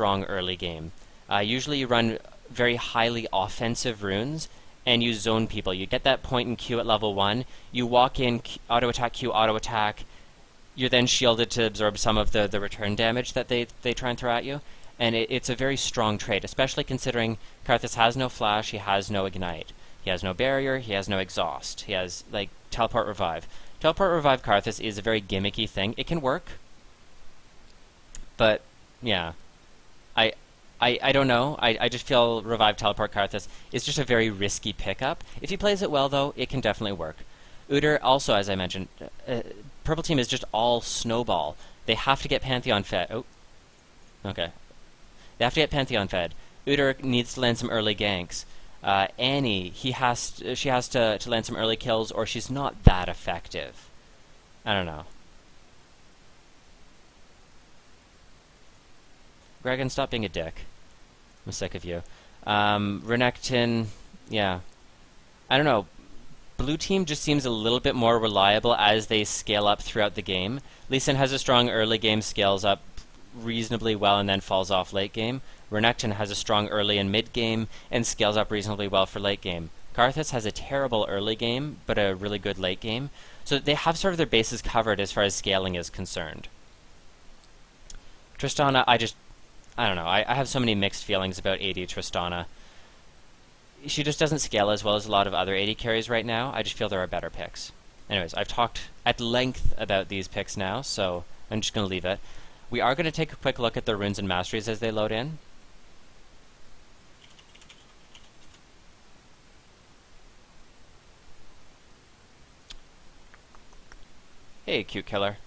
strong early game. Usually you run very highly offensive runes and you zone people. You get that point in Q at level 1, you walk in, auto attack Q, auto attack, you're then shielded to absorb some of the return damage that they try and throw at you. And it's a very strong trait, especially considering Karthus has no flash, he has no ignite. He has no barrier, he has no exhaust. He has, like, teleport revive. Teleport revive Karthus is a very gimmicky thing. It can work, but, yeah. I don't know. I just feel revive teleport Karthus is just a very risky pickup. If he plays it well, though, it can definitely work. Udyr, also, as I mentioned, Purple Team is just all snowball. They have to get Pantheon fed. Oh, okay. They have to get Pantheon fed. Udyr needs to land some early ganks. Annie, she has to land some early kills, or she's not that effective. I don't know. Gregan, stop being a dick. I'm sick of you. Renekton, yeah. I don't know. Blue team just seems a little bit more reliable as they scale up throughout the game. Lee Sin has a strong early game, scales up reasonably well, and then falls off late game. Renekton has a strong early and mid game, and scales up reasonably well for late game. Karthus has a terrible early game, but a really good late game. So they have sort of their bases covered as far as scaling is concerned. Tristana, I don't know. I have so many mixed feelings about AD Tristana. She just doesn't scale as well as a lot of other AD carries right now. I just feel there are better picks. Anyways, I've talked at length about these picks now, so I'm just going to leave it. We are going to take a quick look at the runes and masteries as they load in. Hey, cute killer.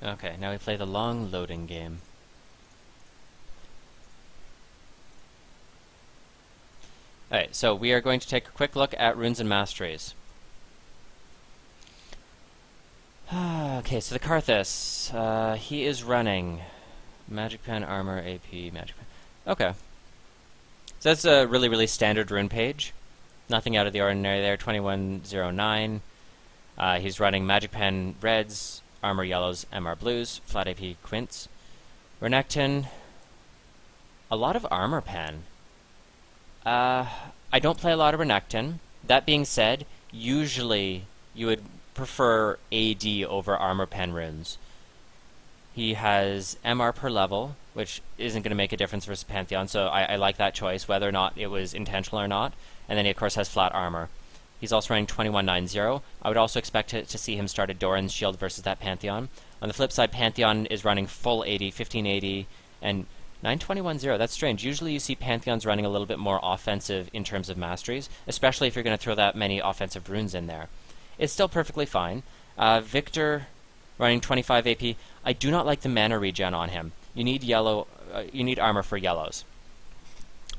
Okay, now we play the long loading game. Alright, so we are going to take a quick look at runes and masteries. Okay, so the Karthus, he is running Magic Pen, Armor, AP, Magic Pen. Okay. So that's a really, really standard rune page. Nothing out of the ordinary there, 2109. He's running Magic Pen reds, Armor yellows, MR blues, flat AP quints. Renekton, a lot of Armor Pen. I don't play a lot of Renekton. That being said, usually you would prefer AD over Armor Pen runes. He has MR per level, which isn't going to make a difference versus Pantheon, so I like that choice, whether or not it was intentional or not. And then he, of course, has flat armor. He's also running 2190. I would also expect to see him start a Doran's Shield versus that Pantheon. On the flip side, Pantheon is running full 80, 1580, and 9210. That's strange. Usually you see Pantheons running a little bit more offensive in terms of masteries, especially if you're going to throw that many offensive runes in there. It's still perfectly fine. Victor running 25 AP. I do not like the mana regen on him. You need yellow. You need armor for yellows.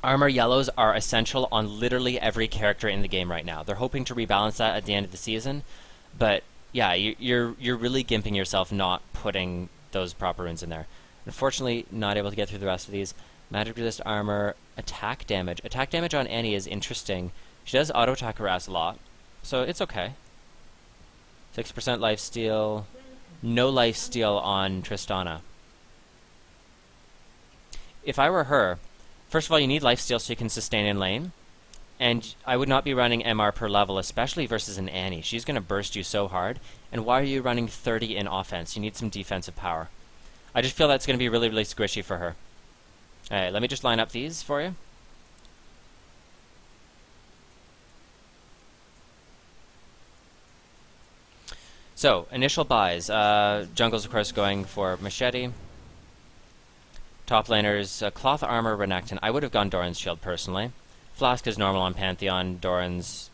Armor yellows are essential on literally every character in the game right now. They're hoping to rebalance that at the end of the season, but yeah, you're really gimping yourself not putting those proper runes in there. Unfortunately, not able to get through the rest of these. Magic resist armor, attack damage. Attack damage on Annie is interesting. She does auto attack harass a lot, so it's okay. 6% lifesteal. No lifesteal on Tristana. If I were her, first of all, you need lifesteal so you can sustain in lane. And I would not be running MR per level, especially versus an Annie. She's going to burst you so hard. And why are you running 30 in offense? You need some defensive power. I just feel that's going to be really, really squishy for her. Alright, let me just line up these for you. So, initial buys. Jungle's, of course, going for Machete. Top laners, Cloth Armor, Renekton. I would have gone Doran's Shield personally. Flask is normal on Pantheon, Doran's,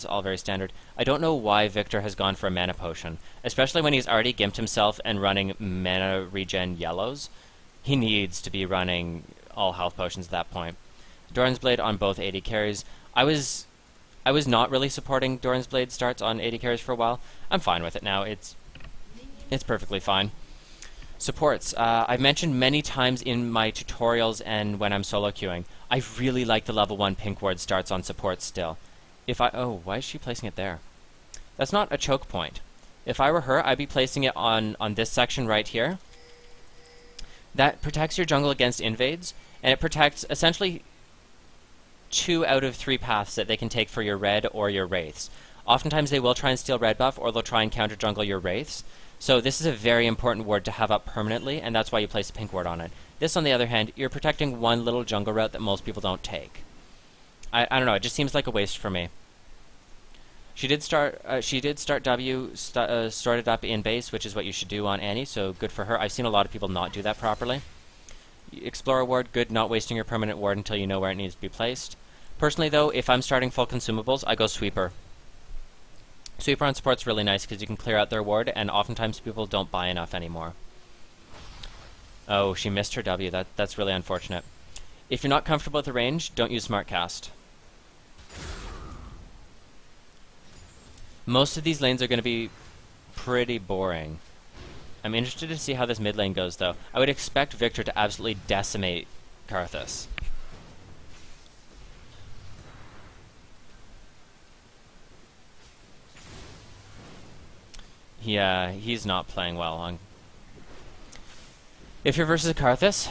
all very standard. I don't know why Victor has gone for a Mana Potion, especially when he's already gimped himself and running Mana Regen yellows. He needs to be running all health potions at that point. Doran's Blade on both AD carries. I was not really supporting Doran's Blade starts on AD carries for a while. I'm fine with it now. It's perfectly fine. Supports. I've mentioned many times in my tutorials and when I'm solo queuing, I really like the level 1 pink ward starts on supports still. Oh, why is she placing it there? That's not a choke point. If I were her, I'd be placing it on this section right here. That protects your jungle against invades, and it protects essentially 2 out of 3 paths that they can take for your red or your wraiths. Oftentimes they will try and steal red buff, or they'll try and counter jungle your wraiths. So this is a very important ward to have up permanently, and that's why you place a pink ward on it. This, on the other hand, you're protecting one little jungle route that most people don't take. I don't know, it just seems like a waste for me. She did start W, started up in base, which is what you should do on Annie, so good for her. I've seen a lot of people not do that properly. Explorer ward, good, not wasting your permanent ward until you know where it needs to be placed. Personally though, if I'm starting full consumables, I go Sweeper. Sweeper on support's really nice because you can clear out their ward, and oftentimes people don't buy enough anymore. Oh, she missed her W. That's really unfortunate. If you're not comfortable with the range, don't use Smart Cast. Most of these lanes are going to be pretty boring. I'm interested to see how this mid lane goes, though. I would expect Victor to absolutely decimate Karthus. Yeah, he's not playing well. If you're versus Karthus,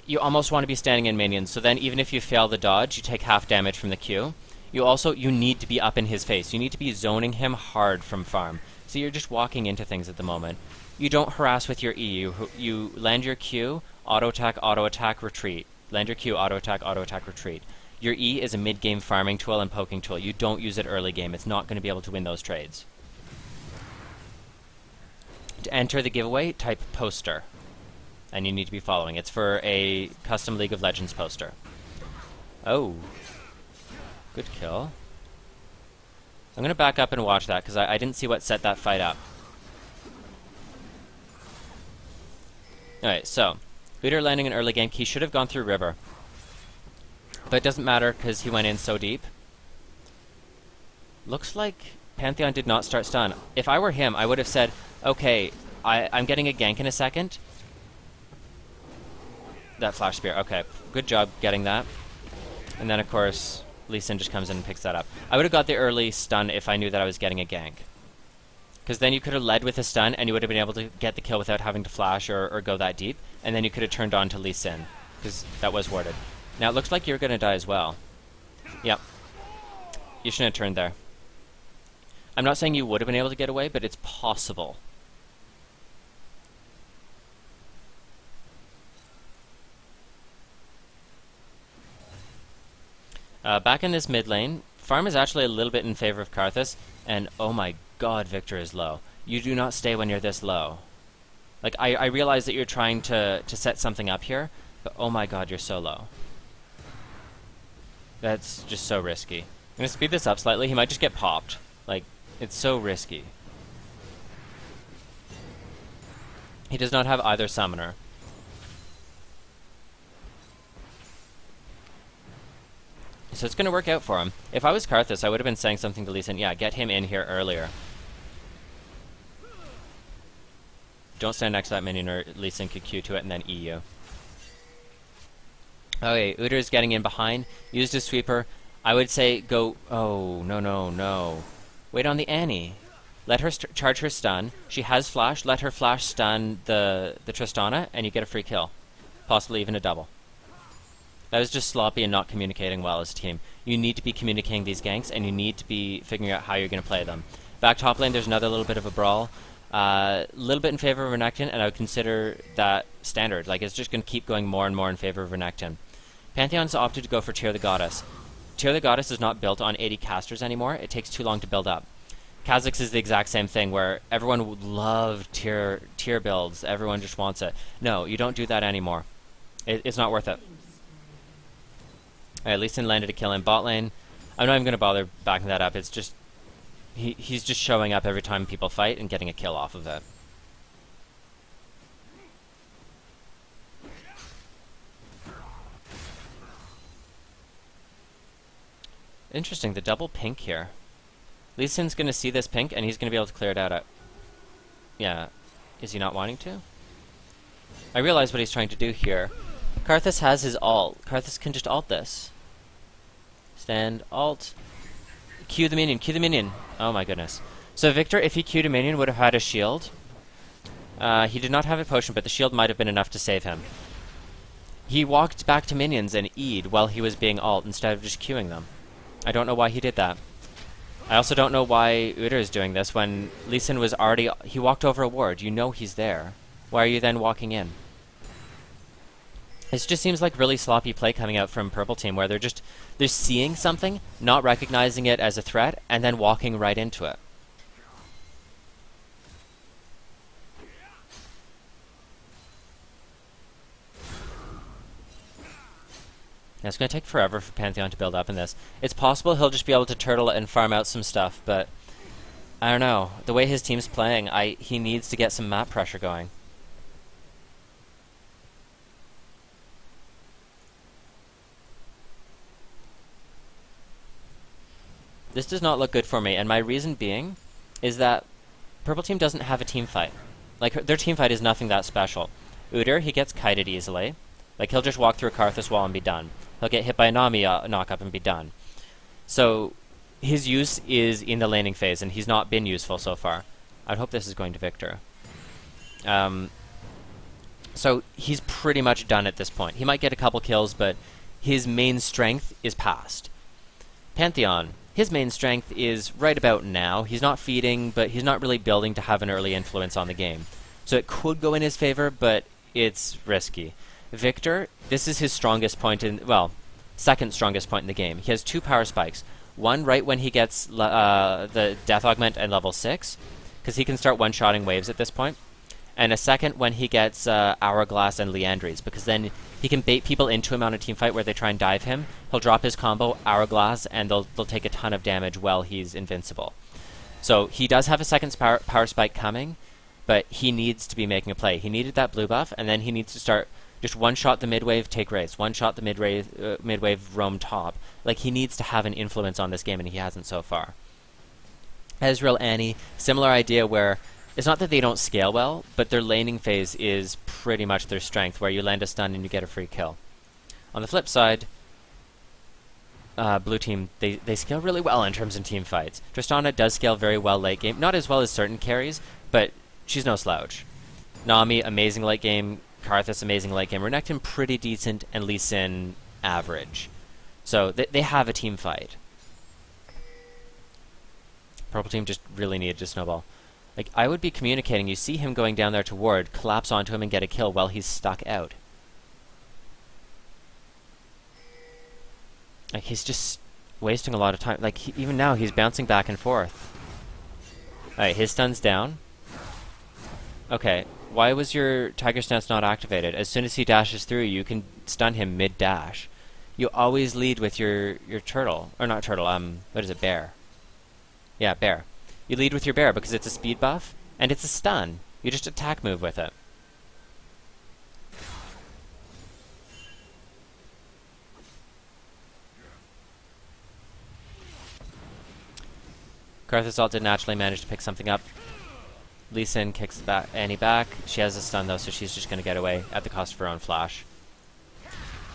you almost want to be standing in minions, so then even if you fail the dodge, you take half damage from the Q. You need to be up in his face. You need to be zoning him hard from farm. So you're just walking into things at the moment. You don't harass with your E. You land your Q, auto attack, retreat. Land your Q, auto attack, retreat. Your E is a mid-game farming tool and poking tool. You don't use it early game. It's not going to be able to win those trades. To enter the giveaway, type poster. And you need to be following. It's for a custom League of Legends poster. Oh. Good kill. I'm going to back up and watch that, because I didn't see what set that fight up. Alright, so. Udyr landing an early gank. He should have gone through river. But it doesn't matter, because he went in so deep. Looks like Pantheon did not start stun. If I were him, I would have said, okay, I'm getting a gank in a second. That flash spear. Okay, good job getting that. And then, of course, Lee Sin just comes in and picks that up. I would have got the early stun if I knew that I was getting a gank. Because then you could have led with a stun, and you would have been able to get the kill without having to flash or go that deep. And then you could have turned on to Lee Sin, because that was warded. Now, it looks like you're going to die as well. Yep. You shouldn't have turned there. I'm not saying you would have been able to get away, but it's possible. Back in this mid lane, farm is actually a little bit in favor of Karthus, and oh my god, Victor is low. You do not stay when you're this low. Like, I realize that you're trying to set something up here, but oh my god, you're so low. That's just so risky. I'm going to speed this up slightly. He might just get popped. Like, it's so risky. He does not have either summoner. So it's going to work out for him. If I was Karthus, I would have been saying something to Lee Sin. Yeah, get him in here earlier. Don't stand next to that minion or Lee Sin could Q to it and then EU. Okay, Udyr is getting in behind. Used his sweeper. I would say go... Oh, no. Wait on the Annie. Let her charge her stun. She has flash. Let her flash stun the Tristana, and you get a free kill. Possibly even a double. That was just sloppy and not communicating well as a team. You need to be communicating these ganks, and you need to be figuring out how you're going to play them. Back top lane, there's another little bit of a brawl. Little bit in favor of Renekton, and I would consider that standard. Like, it's just going to keep going more and more in favor of Renekton. Pantheon's opted to go for Tear the Goddess. Tear the Goddess is not built on 80 casters anymore. It takes too long to build up. Kha'Zix is the exact same thing, where everyone would love tier builds. Everyone just wants it. No, you don't do that anymore. It's not worth it. Alright, Lee Sin landed a kill in bot lane. I'm not even going to bother backing that up. It's just... He's just showing up every time people fight and getting a kill off of it. Interesting, the double pink here. Lee Sin's going to see this pink, and he's going to be able to clear it out. Yeah. Is he not wanting to? I realize what he's trying to do here. Karthus has his ult. Karthus can just ult this. Stand, ult. Q the minion, Q the minion. Oh my goodness. So Viktor, if he Q'd a minion, would have had a shield. He did not have a potion, but the shield might have been enough to save him. He walked back to minions and E'd while he was being ult instead of just Q'ing them. I don't know why he did that. I also don't know why Udyr is doing this when Lee Sin was already... He walked over a ward. You know he's there. Why are you then walking in? It just seems like really sloppy play coming out from Purple Team where they're seeing something, not recognizing it as a threat, and then walking right into it. Yeah, it's going to take forever for Pantheon to build up in this. It's possible he'll just be able to turtle and farm out some stuff, but I don't know. The way his team's playing, he needs to get some map pressure going. This does not look good for me, and my reason being is that Purple Team doesn't have a team fight. Like, their team fight is nothing that special. Udyr, he gets kited easily. Like, he'll just walk through a Karthus wall and be done. He'll get hit by a Nami knock-up and be done. So, his use is in the laning phase, and he's not been useful so far. I'd hope this is going to Viktor. So, he's pretty much done at this point. He might get a couple kills, but his main strength is past. Pantheon, his main strength is right about now. He's not feeding, but he's not really building to have an early influence on the game. So it could go in his favor, but it's risky. Viktor, this is his strongest point in... Well, second strongest point in the game. He has 2 power spikes. One right when he gets the Death Augment at level 6, because he can start one-shotting waves at this point. And a second when he gets Hourglass and Liandry's, because then he can bait people into him on a teamfight where they try and dive him. He'll drop his combo, Hourglass, and they'll take a ton of damage while he's invincible. So he does have a second power spike coming, but he needs to be making a play. He needed that blue buff, and then he needs to start just one-shot the mid-wave, take Wraiths. One-shot the mid-wave, roam top. Like, he needs to have an influence on this game, and he hasn't so far. Ezreal, Annie, similar idea where... It's not that they don't scale well, but their laning phase is pretty much their strength, where you land a stun and you get a free kill. On the flip side, Blue Team, they scale really well in terms of team fights. Tristana does scale very well late game. Not as well as certain carries, but she's no slouch. Nami, amazing late game. Karthus, amazing late game. Renekton, pretty decent, and Lee Sin, average. So they have a team fight. Purple Team just really needed to snowball. Like, I would be communicating, you see him going down there to ward, collapse onto him and get a kill while he's stuck out. Like, he's just wasting a lot of time. Like, even now, he's bouncing back and forth. Alright, his stun's down. Okay, why was your Tiger Stance not activated? As soon as he dashes through, you can stun him mid-dash. You always lead with your turtle. Or not turtle, what is it, bear? Yeah, bear. You lead with your bear because it's a speed buff, and it's a stun. You just attack move with it. Karthus ult did naturally manage to pick something up. Lee Sin kicks Annie back. She has a stun though, so she's just going to get away at the cost of her own flash.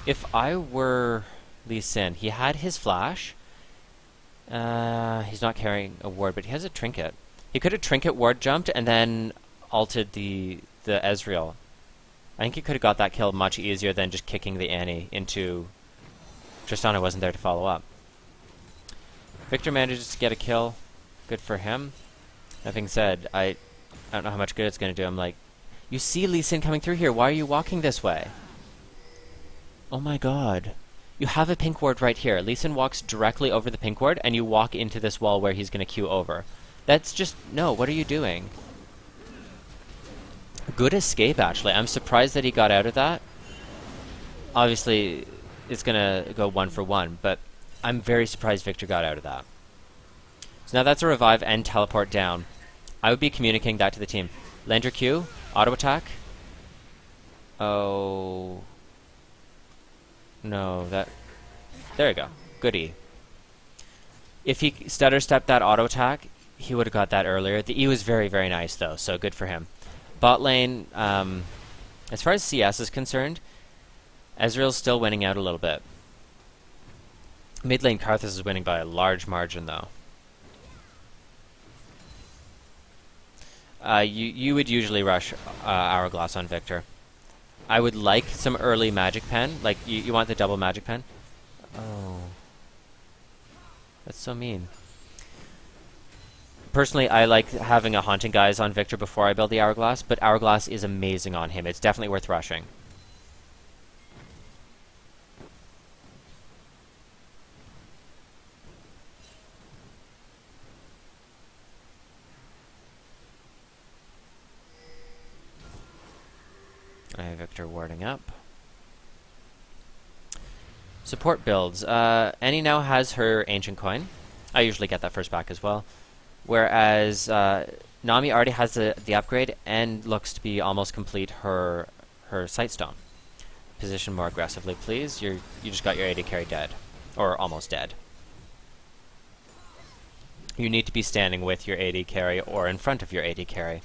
If I were Lee Sin, he had his flash. He's not carrying a ward, but he has a trinket. He could have trinket ward jumped and then ulted the Ezreal. I think he could have got that kill much easier than just kicking the Annie into... Tristana wasn't there to follow up. Viktor manages to get a kill. Good for him. That being said, I don't know how much good it's going to do. I'm like, you see Lee Sin coming through here. Why are you walking this way? Oh my god. You have a pink ward right here. Lee Sin walks directly over the pink ward, and you walk into this wall where he's going to queue over. That's just... No, what are you doing? Good escape, actually. I'm surprised that he got out of that. Obviously, it's gonna go 1-for-1, but I'm very surprised Victor got out of that. So now that's a revive and teleport down. I would be communicating that to the team. Land your Q, auto attack. Oh. No, that... There you go. Goodie. If he stutter stepped that auto attack, he would have got that earlier. The E was very, very nice, though, so good for him. Bot lane, as far as CS is concerned, Ezreal's still winning out a little bit. Mid lane Karthus is winning by a large margin, though. You would usually rush Hourglass on Victor. I would like some early Magic Pen. Like, you want the double Magic Pen? Oh. That's so mean. Personally, I like having a Haunting Guise on Victor before I build the Hourglass, but Hourglass is amazing on him. It's definitely worth rushing. I have Victor warding up. Support builds. Annie now has her Ancient Coin. I usually get that first back as well. Whereas Nami already has the upgrade and looks to be almost complete her Sightstone. Position more aggressively, please. You just got your AD carry dead. Or almost dead. You need to be standing with your AD carry or in front of your AD carry.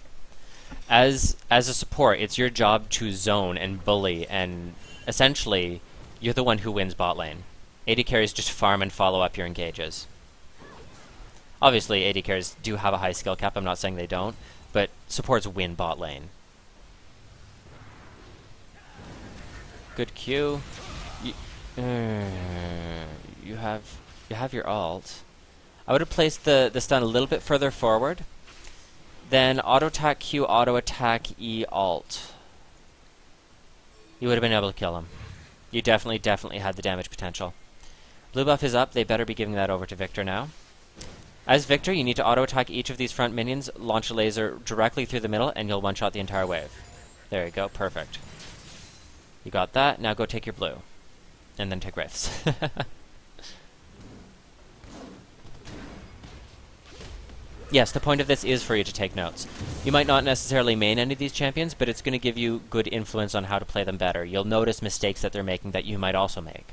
As a support, it's your job to zone and bully, and essentially, you're the one who wins bot lane. AD carries just farm and follow up your engages. Obviously, AD carries do have a high skill cap, I'm not saying they don't, but supports win bot lane. Good Q. You have your ult. I would have placed the stun a little bit further forward. Then auto attack Q, auto attack E, alt. You would have been able to kill him. You definitely had the damage potential. Blue buff is up. They better be giving that over to Victor now. As Victor, you need to auto attack each of these front minions, launch a laser directly through the middle, and you'll one-shot the entire wave. There you go. Perfect. You got that. Now go take your blue. And then take Wraiths. Yes, the point of this is for you to take notes. You might not necessarily main any of these champions, but it's going to give you good influence on how to play them better. You'll notice mistakes that they're making that you might also make.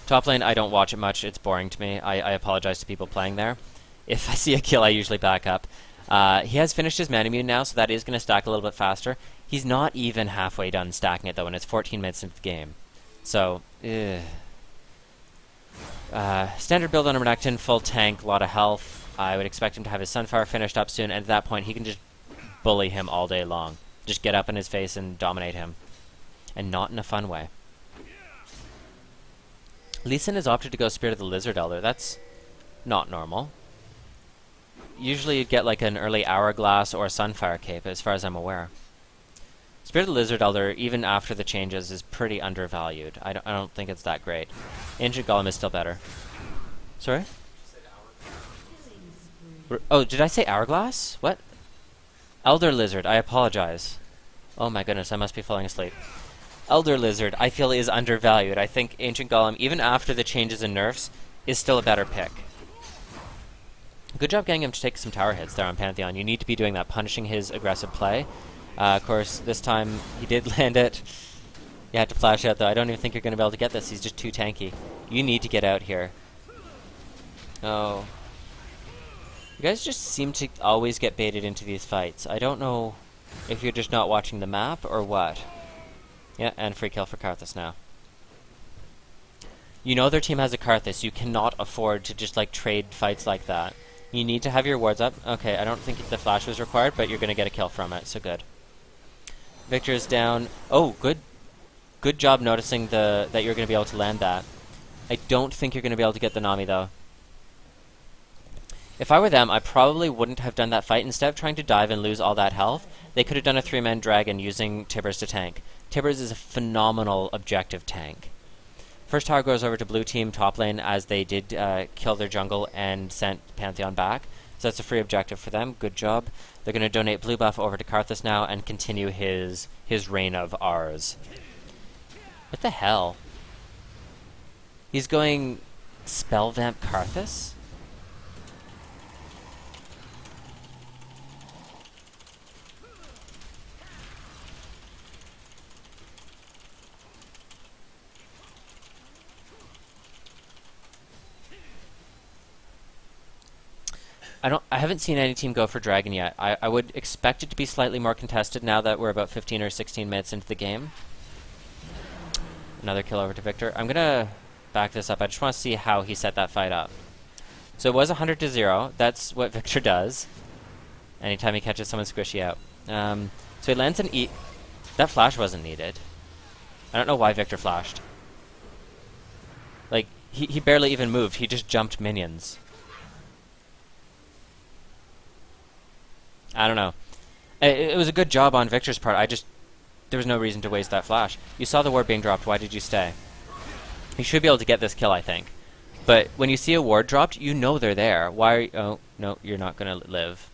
Top lane, I don't watch it much. It's boring to me. I apologize to people playing there. If I see a kill, I usually back up. He has finished his Manamune now, so that is going to stack a little bit faster. He's not even halfway done stacking it, though, and it's 14 minutes into the game. So, standard build on a Renekton, full tank, a lot of health. I would expect him to have his Sunfire finished up soon, and at that point he can just bully him all day long. Just get up in his face and dominate him. And not in a fun way. Lee Sin has opted to go Spirit of the Lizard Elder. That's not normal. Usually you'd get like an early Hourglass or a Sunfire cape, as far as I'm aware. Spirit of the Lizard Elder, even after the changes, is pretty undervalued. I don't think it's that great. Ancient Golem is still better. Sorry? Oh, did I say Hourglass? What? Elder Lizard, I apologize. Oh my goodness, I must be falling asleep. Elder Lizard, I feel, is undervalued. I think Ancient Golem, even after the changes and nerfs, is still a better pick. Good job getting him to take some tower hits there on Pantheon. You need to be doing that, punishing his aggressive play. Of course, this time he did land it. You had to flash out, though. I don't even think you're going to be able to get this. He's just too tanky. You need to get out here. Oh. You guys just seem to always get baited into these fights. I don't know if you're just not watching the map or what. Yeah, and free kill for Karthus now. You know their team has a Karthus. You cannot afford to just, like, trade fights like that. You need to have your wards up. Okay, I don't think the flash was required, but you're going to get a kill from it, so good. Victor is down. Oh, good job noticing that you're going to be able to land that. I don't think you're going to be able to get the Nami, though. If I were them, I probably wouldn't have done that fight. Instead of trying to dive and lose all that health, they could have done a 3-man dragon using Tibbers to tank. Tibbers is a phenomenal objective tank. First tower goes over to blue team top lane, as they did kill their jungle and sent Pantheon back. So that's a free objective for them. Good job. They're going to donate blue buff over to Karthus now and continue his reign of ours. What the hell? He's going Spellvamp Karthus? I haven't seen any team go for Dragon yet. I would expect it to be slightly more contested now that we're about 15 or 16 minutes into the game. Another kill over to Victor. I'm gonna back this up. I just want to see how he set that fight up. So it was 100-0. That's what Victor does anytime he catches someone squishy out. So he lands an E. That flash wasn't needed. I don't know why Victor flashed. Like, he barely even moved. He just jumped minions. I don't know. It was a good job on Victor's part. There was no reason to waste that flash. You saw the ward being dropped. Why did you stay? You should be able to get this kill, I think. But when you see a ward dropped, you know they're there. Why are you... Oh, no, you're not going to live.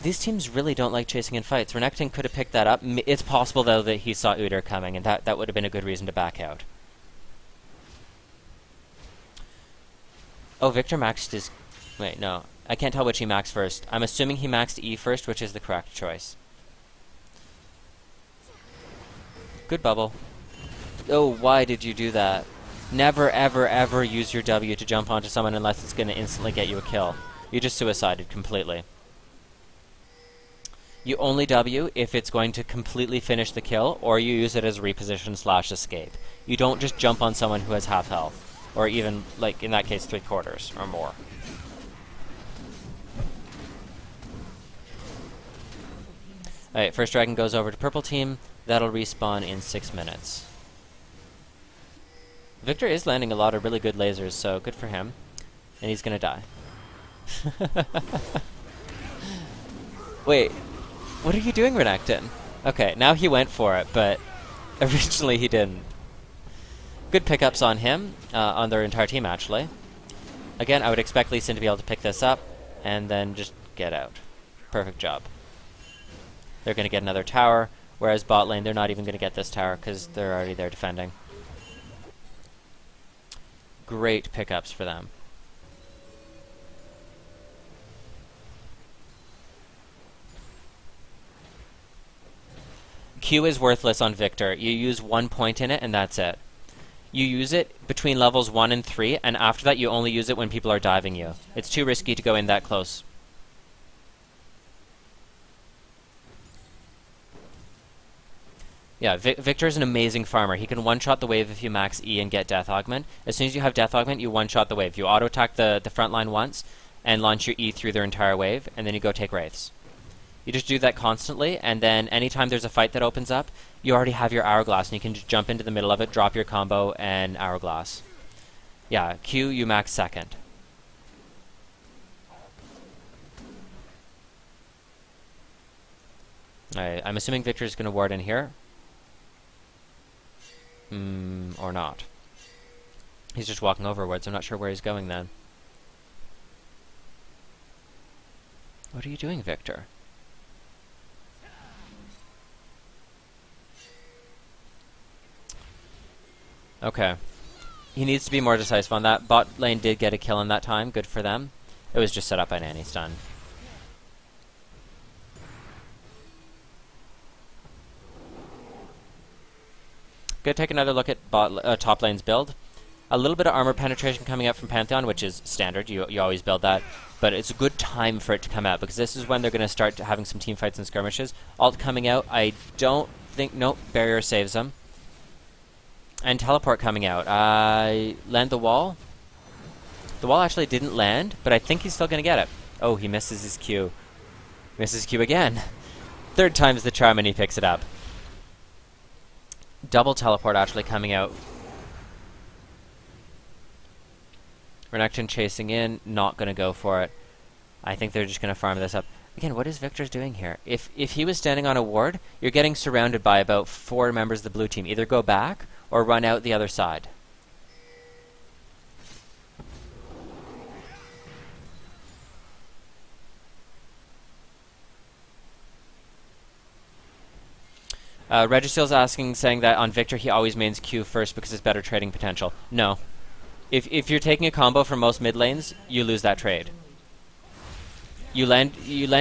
These teams really don't like chasing in fights. Renekton could have picked that up. It's possible, though, that he saw Udyr coming, and that would have been a good reason to back out. Oh, Victor maxed his... Wait, no. I can't tell which he maxed first. I'm assuming he maxed E first, which is the correct choice. Good bubble. Oh, why did you do that? Never, ever, ever use your W to jump onto someone unless it's going to instantly get you a kill. You just suicided completely. You only W if it's going to completely finish the kill, or you use it as reposition / escape. You don't just jump on someone who has half health. Or even, like, in that case, 3/4 or more. Alright, first dragon goes over to purple team. That'll respawn in 6 minutes. Victor is landing a lot of really good lasers, so good for him. And he's gonna die. Wait, what are you doing, Renekton? Okay, now he went for it, but originally he didn't. Good pickups on him, on their entire team, actually. Again, I would expect Lee Sin to be able to pick this up, and then just get out. Perfect job. They're going to get another tower, whereas bot lane, they're not even going to get this tower, because they're already there defending. Great pickups for them. Q is worthless on Victor. You use 1 point in it, and that's it. You use it between levels 1 and 3, and after that you only use it when people are diving you. It's too risky to go in that close. Yeah, Victor is an amazing farmer. He can one-shot the wave if you max E and get Death Augment. As soon as you have Death Augment, you one-shot the wave. You auto-attack the front line once, and launch your E through their entire wave, and then you go take Wraiths. You just do that constantly, and then anytime there's a fight that opens up, you already have your Hourglass, and you can just jump into the middle of it, drop your combo, and Hourglass. Yeah, Q, you max second. Alright, I'm assuming Victor's going to ward in here. Or not. He's just walking overwards. I'm not sure where he's going then. What are you doing, Victor? Okay. He needs to be more decisive on that. Bot lane did get a kill in that time. Good for them. It was just set up by Nanny Stun. Gonna take another look at top lane's build. A little bit of armor penetration coming out from Pantheon, which is standard. You always build that. But it's a good time for it to come out, because this is when they're going to start having some team fights and skirmishes. Ult coming out. I don't think... Nope. Barrier saves them. And teleport coming out. Land the wall. The wall actually didn't land, but I think he's still going to get it. Oh, he misses his Q. Misses Q again. Third time's the charm, and he picks it up. Double teleport actually coming out. Renekton chasing in, not going to go for it. I think they're just going to farm this up. Again, what is Victor's doing here? If he was standing on a ward, you're getting surrounded by about 4 members of the blue team. Either go back or run out the other side. Registeel's asking, saying that on Victor he always mains Q first because it's better trading potential. No. If you're taking a combo from most mid lanes, you lose that trade. You land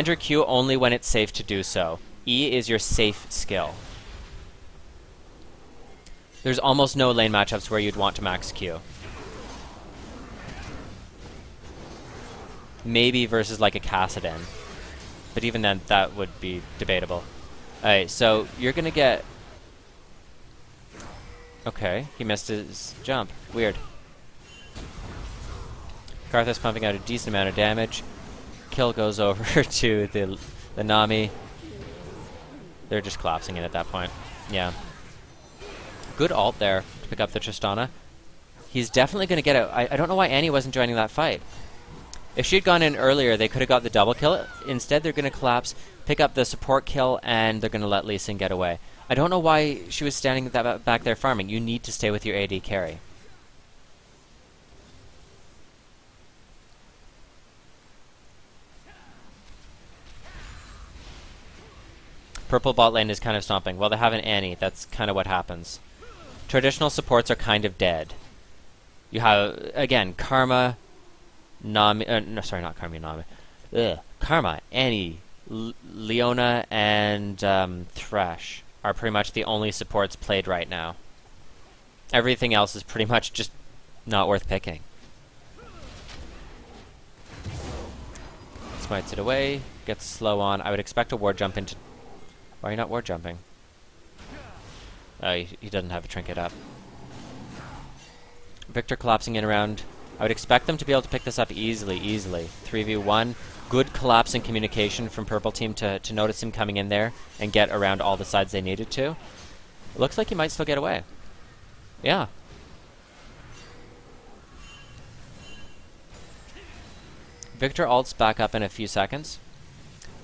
your Q only when it's safe to do so. E is your safe skill. There's almost no lane matchups where you'd want to max Q. Maybe versus like a Kassadin. But even then, that would be debatable. Alright, so you're gonna get... Okay, he missed his jump. Weird. Karthus pumping out a decent amount of damage. Kill goes over to the Nami. They're just collapsing it at that point. Yeah. Good ult there to pick up the Tristana. He's definitely going to get it. I don't know why Annie wasn't joining that fight. If she'd gone in earlier, they could have got the double kill. Instead, they're going to collapse, pick up the support kill, and they're going to let Lee Sin get away. I don't know why she was standing back there farming. You need to stay with your AD carry. Purple bot lane is kind of stomping. Well, they have an Annie. That's kind of what happens. Traditional supports are kind of dead. You have, again, Karma, Nami... no, sorry, not Karma, Nami. Karma, Annie, Leona, and Thresh are pretty much the only supports played right now. Everything else is pretty much just not worth picking. Smites it away, gets slow on. I would expect a ward jump into... Why are you not ward jumping? He doesn't have a trinket up. Victor collapsing in around. I would expect them to be able to pick this up easily. 3v1. Good collapsing communication from Purple Team to notice him coming in there and get around all the sides they needed to. It looks like he might still get away. Yeah. Victor ults back up in a few seconds.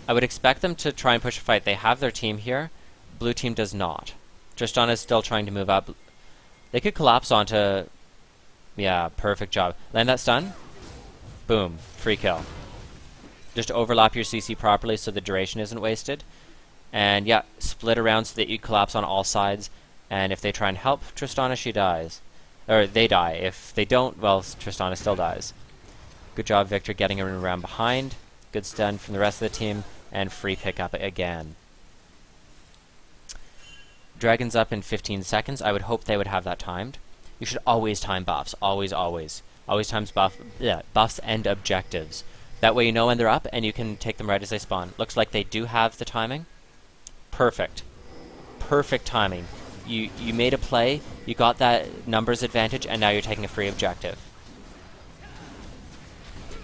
I would expect them to try and push a fight. They have their team here. Blue team does not. Tristana is still trying to move up. They could collapse onto... Yeah, perfect job. Land that stun. Boom. Free kill. Just overlap your CC properly so the duration isn't wasted. And yeah, split around so that you collapse on all sides. And if they try and help Tristana, she dies. Or they die. If they don't, well, Tristana still dies. Good job, Victor, getting her around behind. Good stun from the rest of the team. And free pickup again. Dragon's up in 15 seconds. I would hope they would have that timed. You should always time buffs. Always, always. Always times buffs and objectives. That way you know when they're up and you can take them right as they spawn. Looks like they do have the timing. Perfect. Perfect timing. You made a play, you got that numbers advantage, and now you're taking a free objective.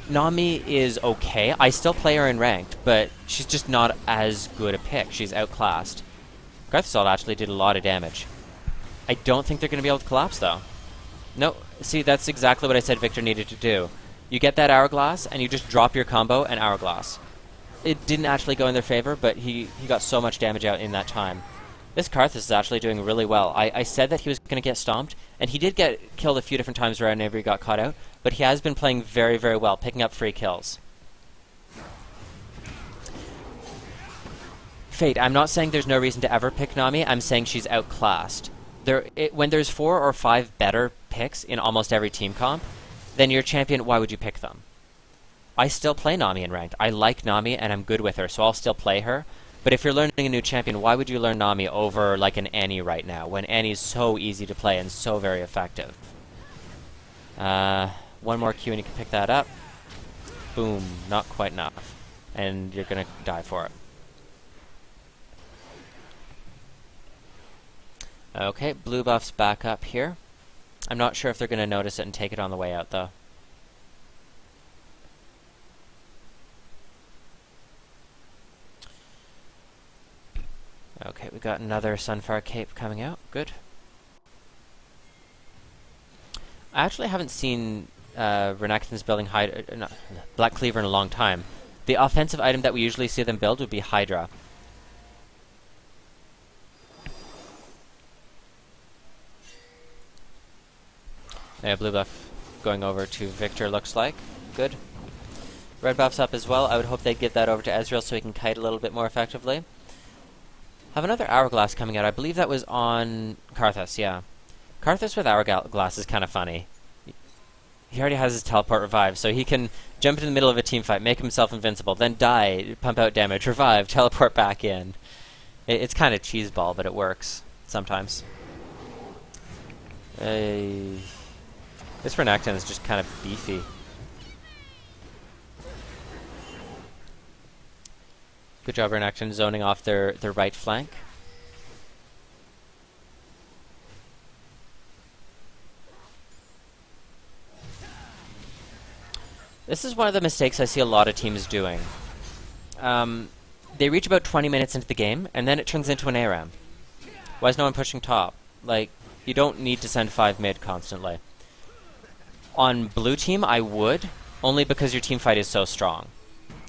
Nami is okay. I still play her in ranked, but she's just not as good a pick. She's outclassed. Greathsalt actually did a lot of damage. I don't think they're going to be able to collapse, though. No, see, that's exactly what I said Victor needed to do. You get that Hourglass, and you just drop your combo and Hourglass. It didn't actually go in their favor, but he got so much damage out in that time. This Karthus is actually doing really well. I said that he was going to get stomped, and he did get killed a few different times whenever he got caught out, but he has been playing very, very well, picking up free kills. Fate, I'm not saying there's no reason to ever pick Nami, I'm saying she's outclassed. When there's 4 or 5 better picks in almost every team comp, then your champion, why would you pick them? I still play Nami in ranked. I like Nami and I'm good with her, so I'll still play her. But if you're learning a new champion, why would you learn Nami over like an Annie right now, when Annie's so easy to play and so very effective? One more Q and you can pick that up. Boom, not quite enough. And you're gonna die for it. Okay, blue buff's back up here. I'm not sure if they're gonna notice it and take it on the way out though. Okay, we got another Sunfire Cape coming out. Good. I actually haven't seen Renekton's building Black Cleaver in a long time. The offensive item that we usually see them build would be Hydra. Yeah, blue buff going over to Victor, looks like. Good. Red buff's up as well. I would hope they'd get that over to Ezreal so he can kite a little bit more effectively. Have another Hourglass coming out. I believe that was on Karthus, yeah. Karthus with Hourglass is kind of funny. He already has his teleport revive, so he can jump into the middle of a team fight, make himself invincible, then die, pump out damage, revive, teleport back in. It's kind of cheeseball, but it works sometimes. This Renekton is just kind of beefy. Good job, Renekton, zoning off their right flank. This is one of the mistakes I see a lot of teams doing. They reach about 20 minutes into the game, and then it turns into an ARAM. Why is no one pushing top? Like, you don't need to send 5 mid constantly. On blue team, I would, only because your team fight is so strong.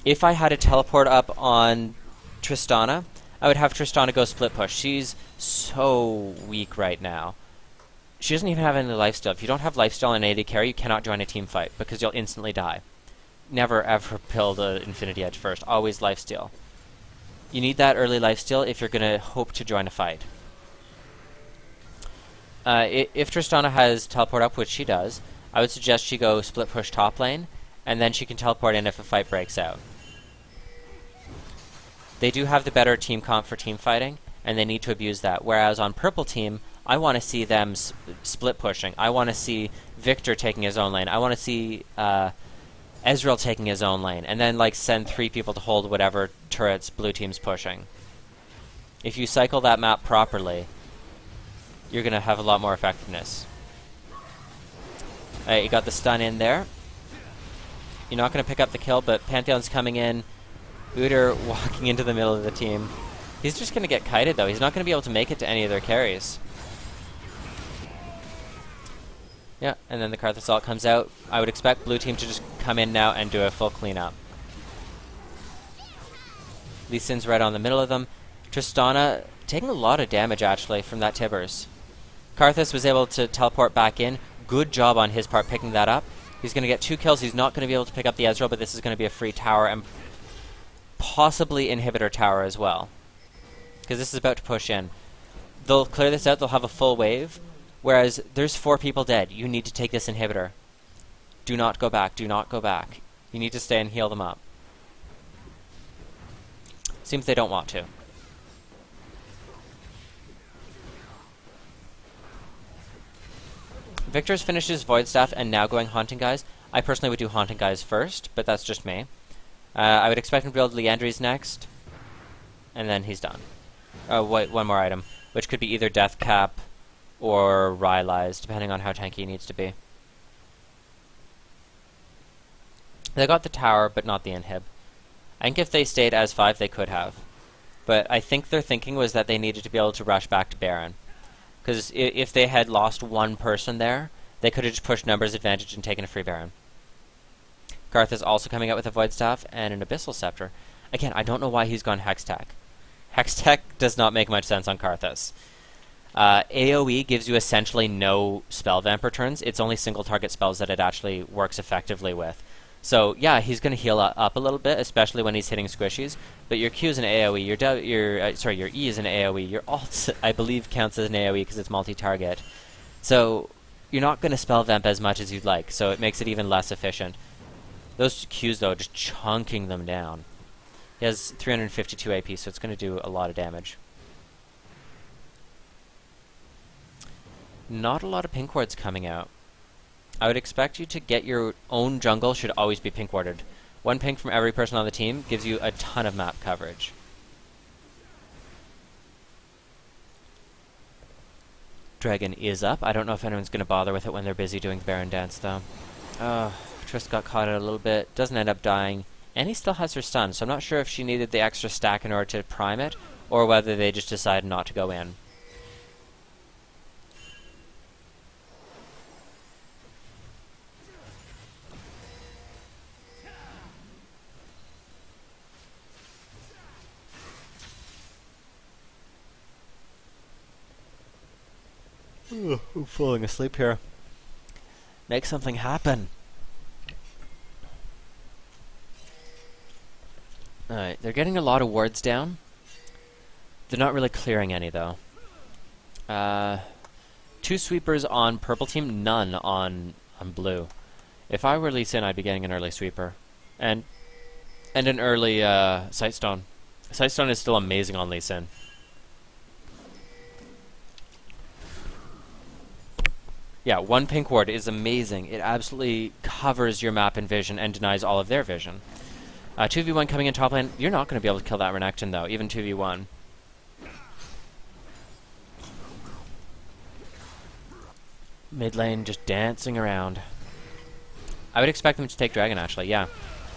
If I had a teleport up on Tristana, I would have Tristana go split push. She's so weak right now. She doesn't even have any lifesteal. If you don't have lifesteal and AD carry, you cannot join a team fight, because you'll instantly die. Never ever build an Infinity Edge first. Always lifesteal. You need that early lifesteal if you're going to hope to join a fight. If Tristana has teleport up, which she does, I would suggest she go split push top lane, and then she can teleport in if a fight breaks out. They do have the better team comp for team fighting, and they need to abuse that. Whereas on purple team, I want to see them split pushing. I want to see Victor taking his own lane. I want to see Ezreal taking his own lane, and then like send 3 people to hold whatever turrets blue team's pushing. If you cycle that map properly, you're going to have a lot more effectiveness. Alright, you got the stun in there. You're not going to pick up the kill, but Pantheon's coming in. Udyr walking into the middle of the team. He's just going to get kited, though. He's not going to be able to make it to any of their carries. Yeah, and then the Karthus ult comes out. I would expect blue team to just come in now and do a full cleanup. Lee Sin's right on the middle of them. Tristana taking a lot of damage, actually, from that Tibbers. Karthus was able to teleport back in. Good job on his part picking that up. He's going to get 2 kills. He's not going to be able to pick up the Ezreal, but this is going to be a free tower and possibly inhibitor tower as well, because this is about to push in. They'll clear this out. They'll have a full wave, whereas there's 4 people dead. You need to take this inhibitor. Do not go back. Do not go back. You need to stay and heal them up. Seems they don't want to. Victor's finished his Void Staff and now going Haunting Guys. I personally would do Haunting Guys first, but that's just me. I would expect him to build Liandry's next, and then he's done. Wait, one more item, which could be either Death Cap or Rylai's, depending on how tanky he needs to be. They got the tower, but not the inhib. I think if they stayed as 5, they could have. But I think their thinking was that they needed to be able to rush back to Baron. Because if they had lost 1 person there, they could have just pushed numbers advantage and taken a free Baron. Karth is also coming out with a Void Staff and an Abyssal Scepter. Again, I don't know why he's gone Hextech. Hextech does not make much sense on Karthus. AoE gives you essentially no spell vamp returns. It's only single target spells that it actually works effectively with. So yeah, he's going to heal up a little bit, especially when he's hitting squishies. But your Q is an AoE. Your E is an AoE. Your alt, I believe, counts as an AoE because it's multi-target. So you're not going to spell vamp as much as you'd like. So it makes it even less efficient. Those Qs though, just chunking them down. He has 352 AP, so it's going to do a lot of damage. Not a lot of pink wards coming out. I would expect you to get your own jungle should always be pink warded. 1 pink from every person on the team gives you a ton of map coverage. Dragon is up. I don't know if anyone's going to bother with it when they're busy doing the Baron dance, though. Triss got caught out a little bit, doesn't end up dying, and he still has her stun, so I'm not sure if she needed the extra stack in order to prime it, or whether they just decided not to go in. I'm falling asleep here. Make something happen. Alright, they're getting a lot of wards down. They're not really clearing any, though. 2 sweepers on purple team, none on blue. If I were Lee Sin, I'd be getting an early sweeper. And an early Sightstone. Sightstone is still amazing on Lee Sin. Yeah, 1 pink ward is amazing. It absolutely covers your map and vision and denies all of their vision. 2v1 coming in top lane. You're not going to be able to kill that Renekton, though, even 2v1. Mid lane just dancing around. I would expect them to take dragon, actually, yeah.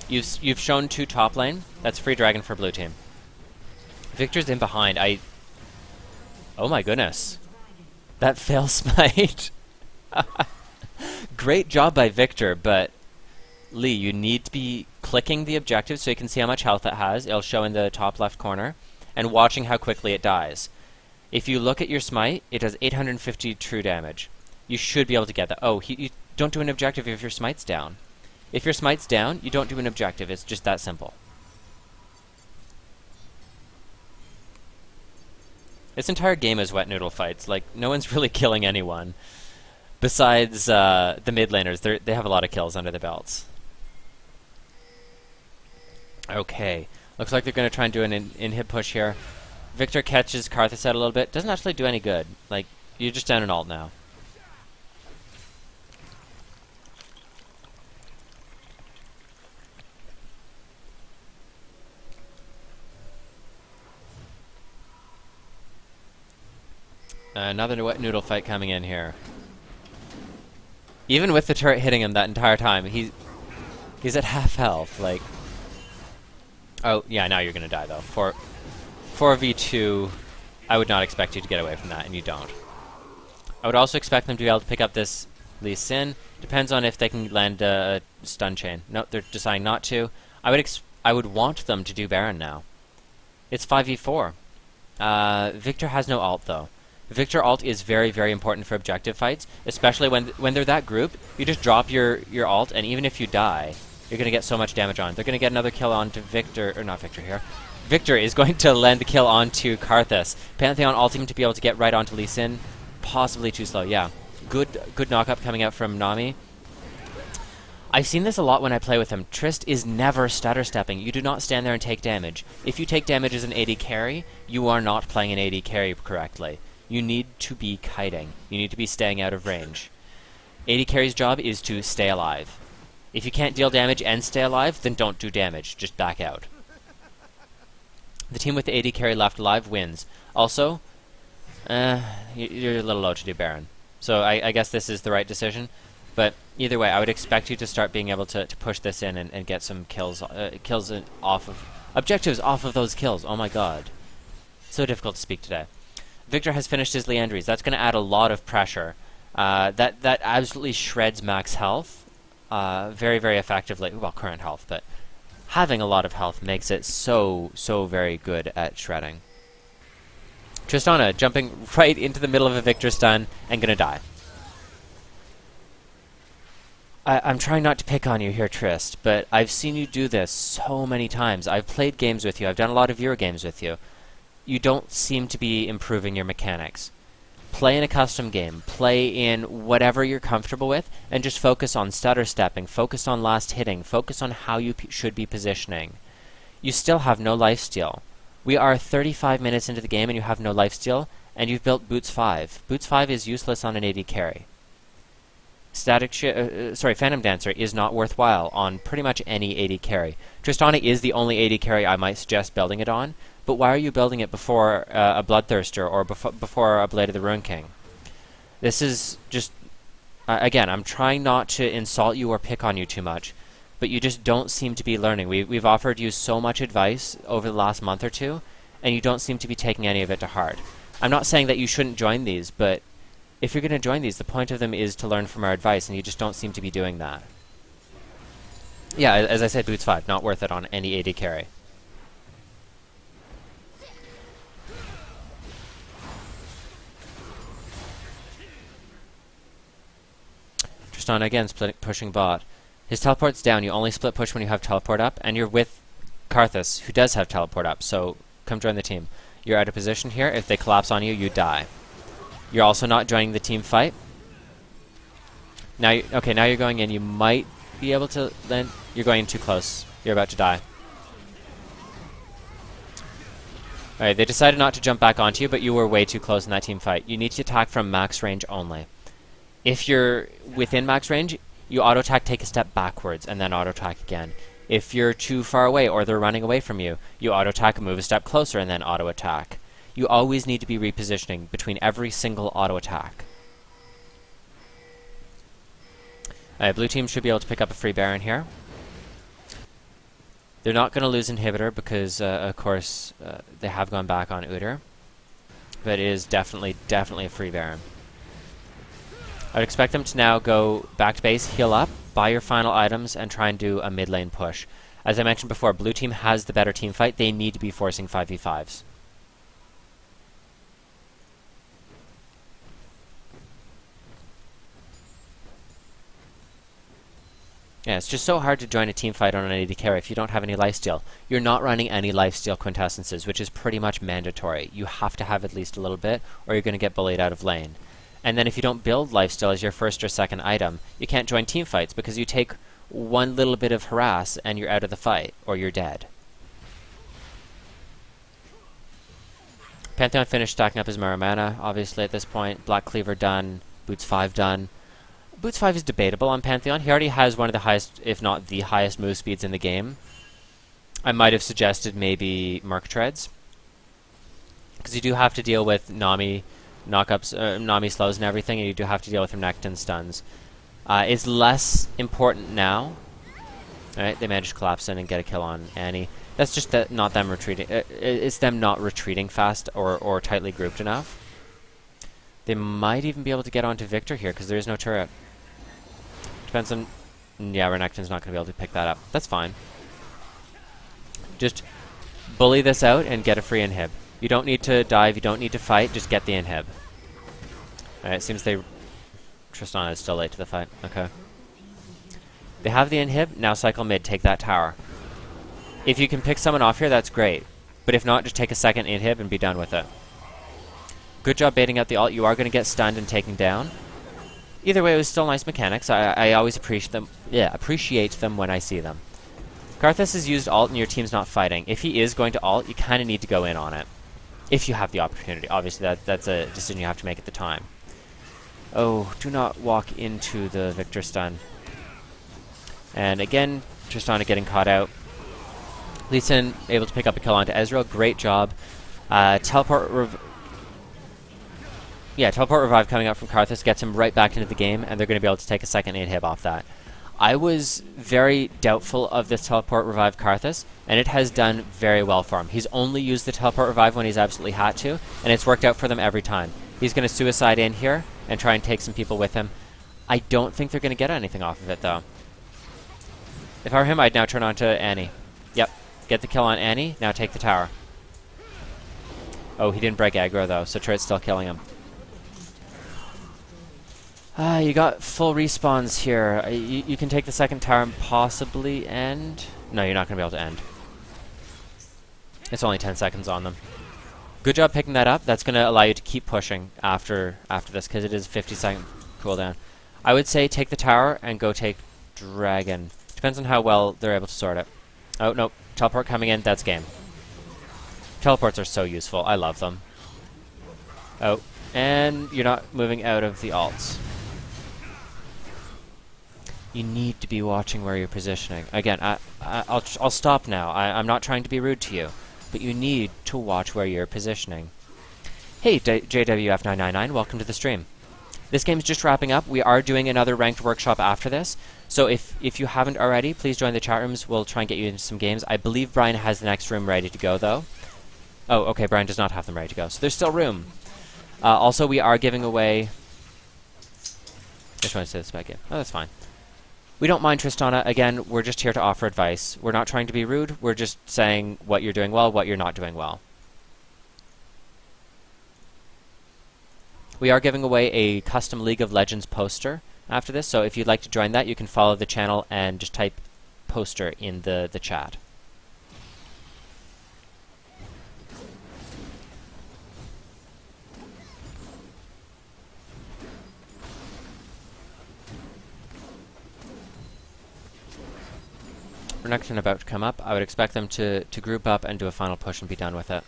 You've shown 2 top lane. That's free dragon for blue team. Victor's in behind. Oh my goodness. That fail smite. Great job by Victor, but Lee, you need to be clicking the objective so you can see how much health it has. It'll show in the top left corner, and watching how quickly it dies. If you look at your smite, it does 850 true damage. You should be able to get that. Oh, you don't do an objective if your smite's down. If your smite's down, you don't do an objective. It's just that simple. This entire game is wet noodle fights. Like, no one's really killing anyone. Besides the mid laners, they have a lot of kills under their belts. Okay, looks like they're going to try and do an in-hit push here. Victor catches Karthus out a little bit. Doesn't actually do any good. Like, you're just down an ult now. Another wet noodle fight coming in here. Even with the turret hitting him that entire time, he's at half health. Like, oh yeah, now you're gonna die though. For 4v2, I would not expect you to get away from that, and you don't. I would also expect them to be able to pick up this Lee Sin. Depends on if they can land a stun chain. No, they're deciding not to. I would want them to do Baron now. It's 5v4. Victor has no ult though. Victor ult is very, very important for objective fights, especially when they're that group. You just drop your ult, and even if you die, you're going to get so much damage on. They're going to get another kill onto Victor, or not Victor here. Victor is going to land the kill onto Karthus. Pantheon ulting to be able to get right onto Lee Sin. Possibly too slow, yeah. Good knock-up coming out from Nami. I've seen this a lot when I play with him. Trist is never stutter stepping. You do not stand there and take damage. If you take damage as an AD carry, you are not playing an AD carry correctly. You need to be kiting. You need to be staying out of range. AD carry's job is to stay alive. If you can't deal damage and stay alive, then don't do damage. Just back out. The team with the AD carry left alive wins. Also, you're a little low to do Baron. So I guess this is the right decision. But either way, I would expect you to start being able to push this in and get some kills off of... objectives off of those kills. Oh my god. So difficult to speak today. Victor has finished his Liandry's. That's going to add a lot of pressure. That absolutely shreds max health very, very effectively. Well, current health, but having a lot of health makes it so very good at shredding. Tristana jumping right into the middle of a Victor stun and going to die. I'm trying not to pick on you here, Trist, but I've seen you do this so many times. I've played games with you. I've done a lot of Euro games with you. You don't seem to be improving your mechanics. Play in a custom game. Play in whatever you're comfortable with, and just focus on stutter stepping. Focus on last hitting. Focus on how you should be positioning. You still have no lifesteal. We are 35 minutes into the game and you have no lifesteal, and you've built Boots 5. Boots 5 is useless on an AD carry. Phantom Dancer is not worthwhile on pretty much any AD carry. Tristana is the only AD carry I might suggest building it on, but why are you building it before a Bloodthirster or before a Blade of the Ruin King? This is just... again, I'm trying not to insult you or pick on you too much, but you just don't seem to be learning. We've offered you so much advice over the last month or two, and you don't seem to be taking any of it to heart. I'm not saying that you shouldn't join these, but if you're going to join these, the point of them is to learn from our advice, and you just don't seem to be doing that. Yeah, as I said, Boots 5, not worth it on any AD carry. Tristana again pushing bot. His teleport's down. You only split push when you have teleport up, and you're with Karthus, who does have teleport up, so come join the team. You're out of position here. If they collapse on you, you die. You're also not joining the team fight. Now, okay, now you're going in. You might be able to then. You're going in too close. You're about to die. Alright, they decided not to jump back onto you, but you were way too close in that team fight. You need to attack from max range only. If you're within max range, you auto-attack, take a step backwards, and then auto-attack again. If you're too far away or they're running away from you, you auto-attack, move a step closer, and then auto-attack. You always need to be repositioning between every single auto-attack. Blue team should be able to pick up a free Baron here. They're not going to lose Inhibitor because, of course, they have gone back on Udyr. But it is definitely a free Baron. I would expect them to now go back to base, heal up, buy your final items, and try and do a mid lane push. As I mentioned before, blue team has the better team fight. They need to be forcing 5v5s. Yeah, it's just so hard to join a team fight on an AD carry if you don't have any lifesteal. You're not running any lifesteal quintessences, which is pretty much mandatory. You have to have at least a little bit, or you're going to get bullied out of lane. And then if you don't build lifesteal as your first or second item, you can't join team fights because you take one little bit of harass and you're out of the fight, or you're dead. Pantheon finished stacking up his Maramana, obviously at this point. Black Cleaver done, Boots 5 done. Boots 5 is debatable on Pantheon. He already has one of the highest, if not the highest, move speeds in the game. I might have suggested maybe Merc Treads, because you do have to deal with Nami knockups, Nami slows and everything, and you do have to deal with Renekton stuns. It's less important now. Alright, they managed to collapse in and get a kill on Annie. That's just that not them retreating. It's them not retreating fast or tightly grouped enough. They might even be able to get onto Victor here because there is no turret. Depends on... Yeah, Renekton's not going to be able to pick that up. That's fine. Just bully this out and get a free inhib. You don't need to dive, you don't need to fight, just get the inhib. Alright, it seems Tristana is still late to the fight. Okay. They have the inhib, now cycle mid, take that tower. If you can pick someone off here, that's great. But if not, just take a second inhib and be done with it. Good job baiting out the ult. You are going to get stunned and taken down. Either way, it was still nice mechanics. I always appreciate them. Yeah, appreciate them when I see them. Karthus has used ult and your team's not fighting. If he is going to ult, you kind of need to go in on it. If you have the opportunity. Obviously, that's a decision you have to make at the time. Oh, do not walk into the Victor stun. And again, Tristana getting caught out. Lee Sin able to pick up a kill onto Ezreal. Great job. Teleport revive coming out from Karthus gets him right back into the game, and they're going to be able to take a second inhib off that. I was very doubtful of this teleport revive Karthus, and it has done very well for him. He's only used the teleport revive when he's absolutely had to, and it's worked out for them every time. He's going to suicide in here and try and take some people with him. I don't think they're going to get anything off of it, though. If I were him, I'd now turn on to Annie. Yep, get the kill on Annie, now take the tower. Oh, he didn't break aggro, though, so Turret's still killing him. You got full respawns here. You can take the second tower and possibly end. No, you're not going to be able to end. It's only 10 seconds on them. Good job picking that up. That's going to allow you to keep pushing after this, because it is a 50-second cooldown. I would say take the tower and go take Dragon. Depends on how well they're able to sort it. Oh, no. Teleport coming in. That's game. Teleports are so useful. I love them. Oh, and you're not moving out of the ults. You need to be watching where you're positioning. Again, I'll stop now. I'm not trying to be rude to you, but you need to watch where you're positioning. Hey, JWF999, welcome to the stream. This game's just wrapping up. We are doing another ranked workshop after this, so if you haven't already, please join the chat rooms. We'll try and get you into some games. I believe Brian has the next room ready to go, though. Oh, okay, Brian does not have them ready to go, so there's still room. Also, we are giving away... I just want to say this about game. Oh, that's fine. We don't mind Tristana. Again, we're just here to offer advice. We're not trying to be rude. We're just saying what you're doing well, what you're not doing well. We are giving away a custom League of Legends poster after this, so if you'd like to join that, you can follow the channel and just type poster in the chat. Renekton about to come up. I would expect them to group up and do a final push and be done with it.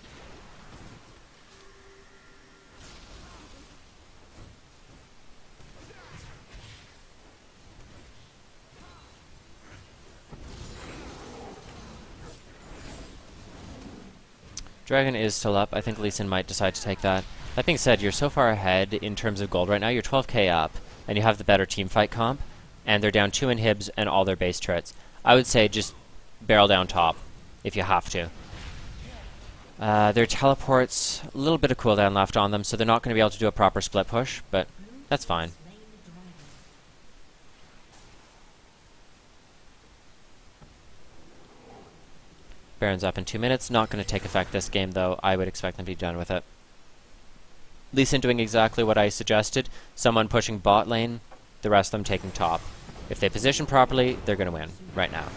Dragon is still up. I think Lee Sin might decide to take that. That being said, you're so far ahead in terms of gold right now. You're 12k up, and you have the better team fight comp, and they're down 2 inhibs and all their base turrets. I would say just barrel down top, if you have to. Their teleports, a little bit of cooldown left on them, so they're not going to be able to do a proper split push, but that's fine. Baron's up in 2 minutes. Not going to take effect this game, though. I would expect them to be done with it. Lee Sin doing exactly what I suggested. Someone pushing bot lane, the rest of them taking top. If they position properly, they're going to win right now.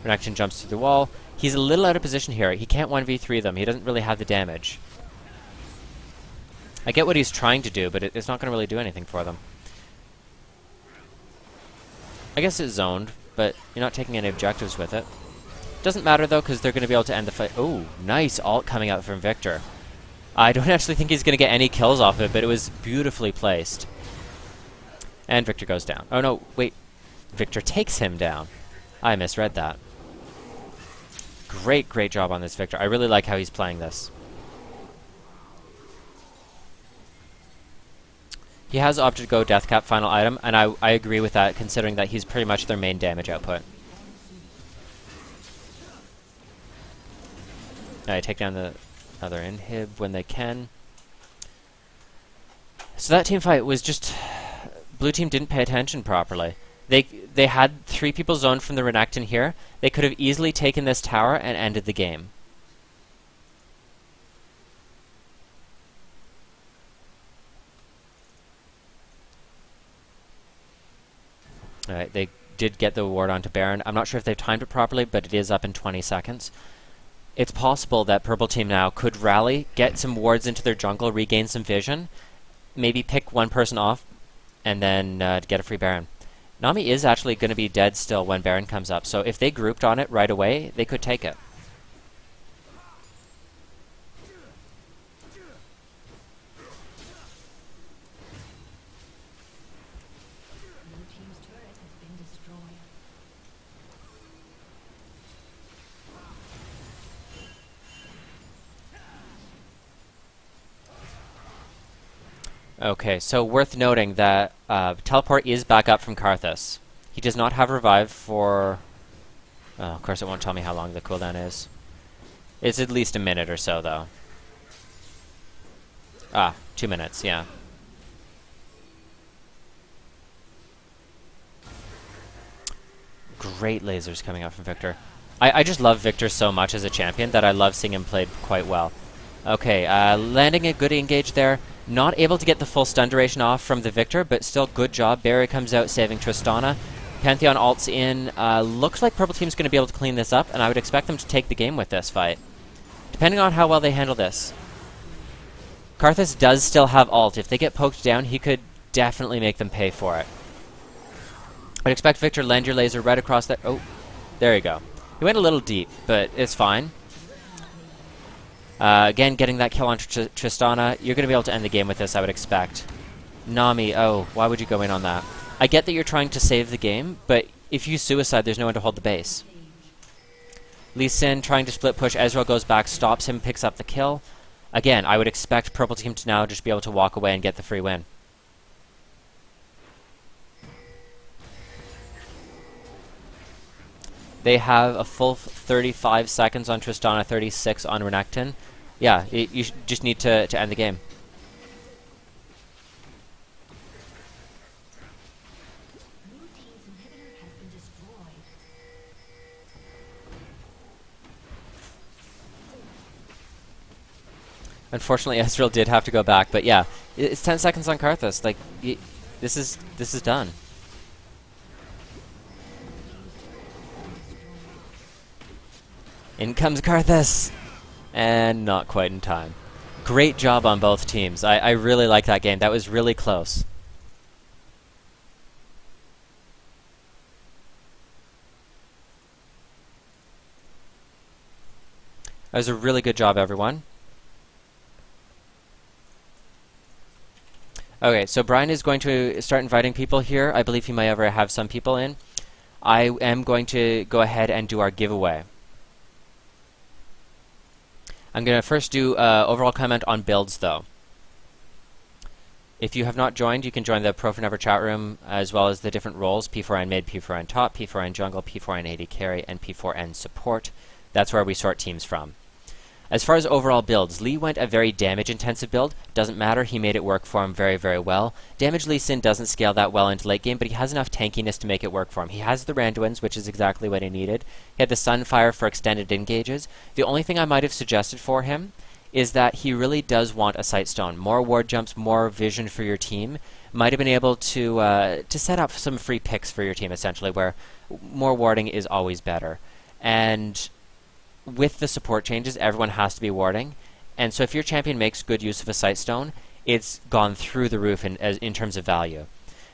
Renekton jumps through the wall. He's a little out of position here. He can't 1v3 them. He doesn't really have the damage. I get what he's trying to do, but it's not going to really do anything for them. I guess it's zoned, but you're not taking any objectives with it. Doesn't matter, though, because they're going to be able to end the fight. Oh, nice ult coming out from Viktor. I don't actually think he's going to get any kills off it, but it was beautifully placed. And Viktor goes down. Oh, no, wait. Viktor takes him down. I misread that. Great, great job on this Viktor. I really like how he's playing this. He has opted to go Deathcap final item, and I agree with that, considering that he's pretty much their main damage output. I take down the other inhib when they can. So that team fight was just... Blue team didn't pay attention properly. They had 3 people zoned from the Renekton here. They could have easily taken this tower and ended the game. Alright, they did get the ward onto Baron. I'm not sure if they've timed it properly, but it is up in 20 seconds. It's possible that Purple Team now could rally, get some wards into their jungle, regain some vision, maybe pick one person off, and then get a free Baron. Nami is actually going to be dead still when Baron comes up, so if they grouped on it right away, they could take it. Okay, so worth noting that teleport is back up from Karthus. He does not have revive for... Oh, of course it won't tell me how long the cooldown is. It's at least a minute or so, though. Ah, 2 minutes, yeah. Great lasers coming out from Viktor. I just love Viktor so much as a champion that I love seeing him played quite well. Okay, landing a good engage there. Not able to get the full stun duration off from the Viktor, but still good job. Barry comes out saving Tristana. Pantheon ults in. Looks like Purple Team's going to be able to clean this up, and I would expect them to take the game with this fight. Depending on how well they handle this. Karthus does still have ult. If they get poked down, he could definitely make them pay for it. I'd expect Viktor land your laser right across that. Oh, there you go. He went a little deep, but it's fine. Again, getting that kill on Tristana. You're going to be able to end the game with this, I would expect. Nami, oh, why would you go in on that? I get that you're trying to save the game, but if you suicide, there's no one to hold the base. Lee Sin trying to split push. Ezreal goes back, stops him, picks up the kill. Again, I would expect Purple Team to now just be able to walk away and get the free win. They have a full 35 seconds on Tristana, 36 on Renekton. Yeah, you just need to end the game. Unfortunately, Ezreal did have to go back, but yeah, it's 10 seconds on Karthus. Like, this is done. In comes Karthus! And not quite in time. Great job on both teams. I really like that game. That was really close. That was a really good job, everyone. Okay, so Brian is going to start inviting people here. I believe he might ever have some people in. I am going to go ahead and do our giveaway. I'm going to first do overall comment on builds, though. If you have not joined, you can join the Pro Forever chat room, as well as the different roles: P4N mid, P4N top, P4N jungle, P4N AD carry, and P4N support. That's where we sort teams from. As far as overall builds, Lee went a very damage-intensive build. Doesn't matter, he made it work for him very, very well. Damage Lee Sin doesn't scale that well into late game, but he has enough tankiness to make it work for him. He has the Randuins, which is exactly what he needed. He had the Sunfire for extended engages. The only thing I might have suggested for him is that he really does want a Sightstone. More ward jumps, more vision for your team. Might have been able to set up some free picks for your team, essentially, where more warding is always better. And with the support changes, everyone has to be warding. And so if your champion makes good use of a Sightstone, it's gone through the roof in terms of value.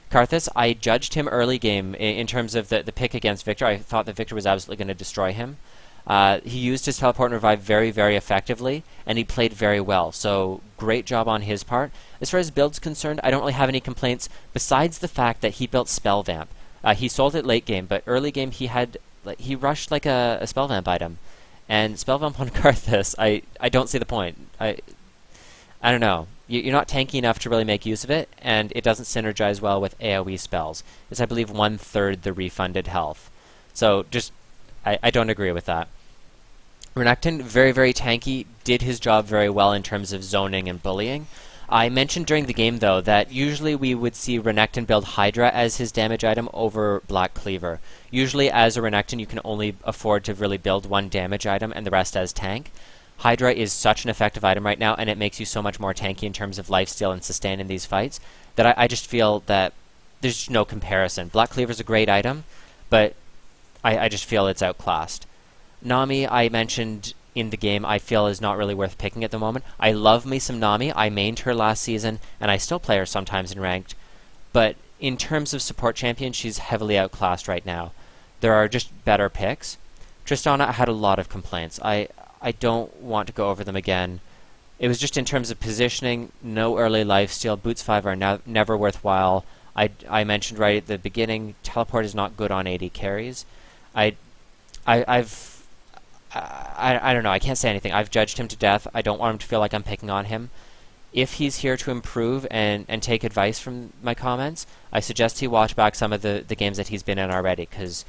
Karthus, I judged him early game in terms of the pick against Victor. I thought that Victor was absolutely going to destroy him. He used his teleport and revive very, very effectively, and he played very well. So great job on his part. As far as build's concerned, I don't really have any complaints, besides the fact that he built Spell Vamp. He sold it late game, but early game he rushed like a Spell Vamp item. And Spell Vamp on Karthus, I don't see the point. I don't know. You're not tanky enough to really make use of it, and it doesn't synergize well with AoE spells. It's, I believe, 1/3 the refunded health. So just, I don't agree with that. Renekton, very, very tanky, did his job very well in terms of zoning and bullying. I mentioned during the game, though, that usually we would see Renekton build Hydra as his damage item over Black Cleaver. Usually as a Renekton, you can only afford to really build one damage item and the rest as tank. Hydra is such an effective item right now, and it makes you so much more tanky in terms of lifesteal and sustain in these fights, that I just feel that there's no comparison. Black Cleaver's a great item, but I just feel it's outclassed. Nami, I mentioned in the game, I feel is not really worth picking at the moment. I love me some Nami. I mained her last season, and I still play her sometimes in ranked. But in terms of support champion, she's heavily outclassed right now. There are just better picks. Tristana had a lot of complaints. I don't want to go over them again. It was just in terms of positioning, no early lifesteal. Boots 5 are never worthwhile. I mentioned right at the beginning, teleport is not good on AD carries. I don't know. I can't say anything. I've judged him to death. I don't want him to feel like I'm picking on him. If he's here to improve and take advice from my comments, I suggest he watch back some of the games that he's been in already, because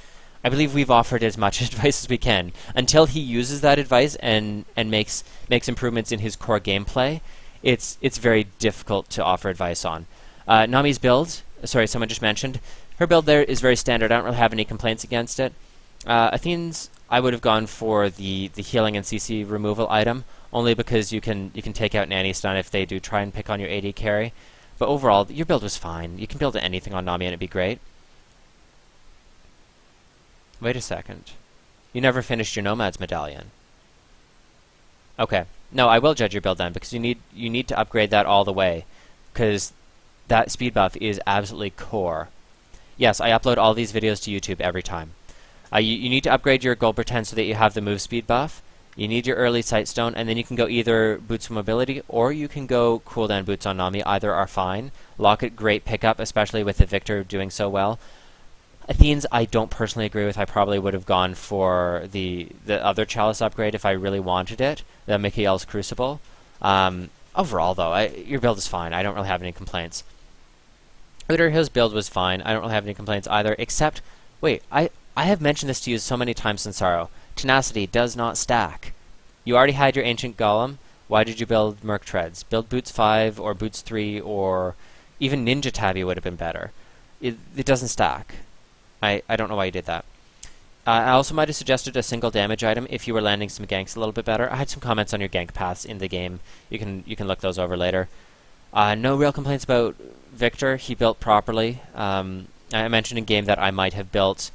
I believe we've offered as much advice as we can. Until he uses that advice and makes improvements in his core gameplay, it's very difficult to offer advice on. Nami's build, sorry, someone just mentioned, her build there is very standard. I don't really have any complaints against it. Athene's, I would have gone for the healing and CC removal item, only because you can take out Nanny Stun if they do try and pick on your AD carry. But overall, your build was fine. You can build anything on Nami and it'd be great. Wait a second. You never finished your Nomad's medallion. Okay. No, I will judge your build then, because you need to upgrade that all the way, because that speed buff is absolutely core. Yes, I upload all these videos to YouTube every time. You need to upgrade your Gold Pretend so that you have the move speed buff. You need your early Sightstone, and then you can go either Boots of Mobility, or you can go cooldown Boots on Nami. Either are fine. Locket, great pickup, especially with the Victor doing so well. Athene's, I don't personally agree with. I probably would have gone for the other Chalice upgrade if I really wanted it, the Mikael's Crucible. Overall, though, your build is fine. I don't really have any complaints. His build was fine. I don't really have any complaints either, except... Wait, I have mentioned this to you so many times, Sansaro. Tenacity does not stack. You already had your Ancient Golem. Why did you build Merc Treads? Build Boots 5 or Boots 3 or even Ninja Tabby would have been better. It doesn't stack. I don't know why you did that. I also might have suggested a single damage item if you were landing some ganks a little bit better. I had some comments on your gank paths in the game. You can look those over later. No real complaints about Victor. He built properly. I mentioned in game that I might have built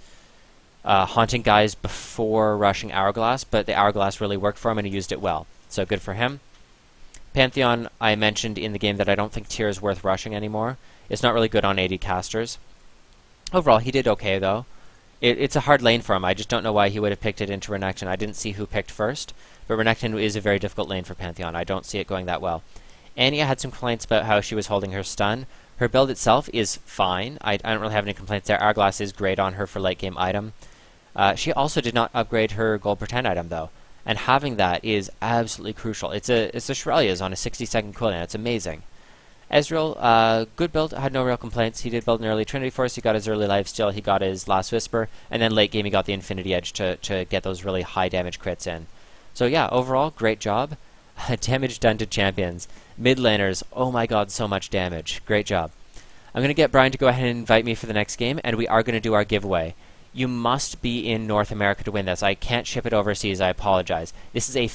Haunting Guys before rushing Hourglass, but the Hourglass really worked for him and he used it well. So good for him. Pantheon, I mentioned in the game that I don't think Tyr is worth rushing anymore. It's not really good on AD casters. Overall, he did okay, though. It's a hard lane for him. I just don't know why he would have picked it into Renekton. I didn't see who picked first. but Renekton is a very difficult lane for Pantheon. I don't see it going that well. Anya had some complaints about how she was holding her stun. Her build itself is fine. I don't really have any complaints there. Hourglass is great on her for late game item. She also did not upgrade her gold pretend item though, and having that is absolutely crucial. It's a Shurelya's on a 60-second cooldown. It's amazing. Ezreal, good build, had no real complaints. He did build an early Trinity Force, he got his early lifesteal, he got his Last Whisper, and then late game he got the Infinity Edge to get those really high damage crits in. So yeah, overall, great job. Damage done to champions. Mid laners, oh my god, so much damage. Great job. I'm going to get Brian to go ahead and invite me for the next game, and we are going to do our giveaway. You must be in North America to win this. I can't ship it overseas, I apologize. This is a